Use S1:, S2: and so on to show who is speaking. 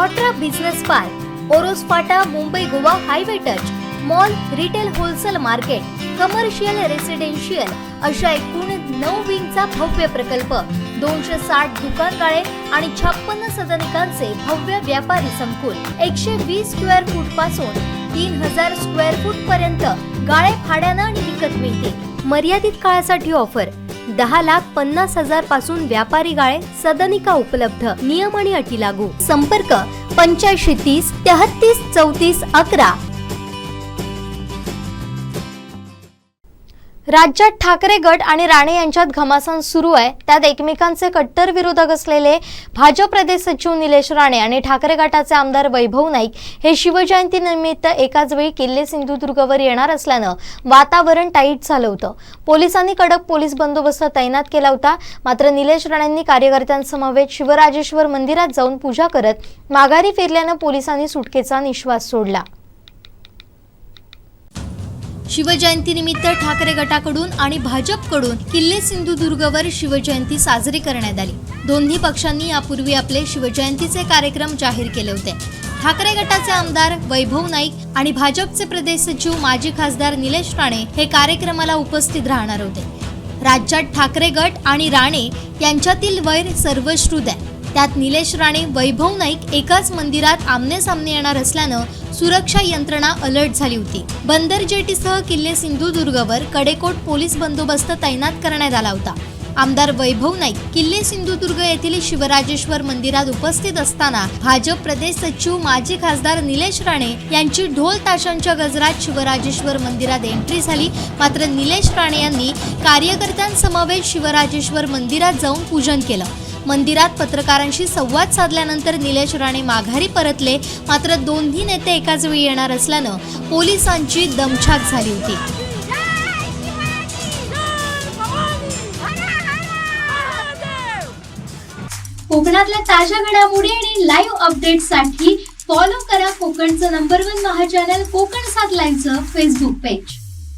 S1: ऑट्रा business park, Oros फाटा, Mumbai Goa highway touch, mall, retail wholesale market, commercial residential अशा एकूण 9 विंगचा भव्य प्रकल्प, 260 दुकानगाळे आणि 56 सदनिकांचे भव्य व्यापारी संकुल, 120 स्क्वेअर फूट पासून 3000 स्क्वेअर फूट पर्यंत गाळे भाड्यानं आणि विकत मिळतील। मर्यादित काळासाठी ऑफर, 10,50,000 पासून व्यापारी गाळे, सदनिका उपलब्ध, नियम आणि अटी लागू। संपर्क 8530 33 34 11। राज्यात ठाकरे गट आणि राणे यांच्यात घमासान सुरू आहे। त्यात एकमेकांचे कट्टर विरोधक असलेले भाजप प्रदेश सचिव निलेश राणे आणि ठाकरे गटाचे आमदार वैभव नाईक हे शिवजयंतीनिमित्त एकाच वेळी किल्ले सिंधुदुर्गवर येणार असल्यानं वातावरण टाईट झालं होतं। पोलिसांनी कडक पोलीस बंदोबस्त तैनात केला होता। मात्र निलेश राणेंनी कार्यकर्त्यांसमवेत शिवराजेश्वर मंदिरात जाऊन पूजा करत माघारी फिरल्यानं पोलिसांनी सुटकेचा निश्वास सोडला। शिवजयंतीनिमित्त ठाकरे गटाकडून आणि भाजपकडून किल्ले सिंधुदुर्गवर शिवजयंती साजरी करण्यात आली। दोन्ही पक्षांनी यापूर्वी आपले शिवजयंतीचे कार्यक्रम जाहीर केले होते। ठाकरे गटाचे आमदार वैभव नाईक आणि भाजपचे प्रदेश सचिव माजी खासदार निलेश राणे हे कार्यक्रमाला उपस्थित राहणार होते। राज्यात ठाकरे गट आणि राणे यांच्यातील वैर सर्वश्रुत आहे। त्यात निलेश राणे, वैभव नाईक एकाच मंदिरात आमने-सामने येणार असल्यानं सुरक्षा यंत्रणा अलर्ट झाली होती। बंदर जेटीसह किल्ले सिंधुदुर्गवर कडेकोट पोलीस बंदोबस्त तैनात करण्यात आला होता। आमदार वैभव नाईक किल्ले सिंधुदुर्ग येथील शिवराजेश्वर मंदिरात उपस्थित असताना भाजप प्रदेश सचिव माजी खासदार निलेश राणे यांची ढोल ताशांच्या गजरात शिवराजेश्वर मंदिरात एंट्री झाली। मात्र निलेश राणे यांनी कार्यकर्त्यांसमवेत शिवराजेश्वर मंदिरात जाऊन पूजन केलं। मंदिरात पत्रकारांशी संवाद साधल्यानंतर निलेश राणे माघारी परतले। मात्र दोन्ही नेते एकाच वेळी येणार असल्यानं पोलिसांची दमछाक झाली होती। कोकणातल्या ताज्या घडामोडी आणि लाईव्ह अपडेट्ससाठी फॉलो करा कोकणचं नंबर 1 महा चॅनल कोकण 7 लाईव्हचं फेसबुक पेज।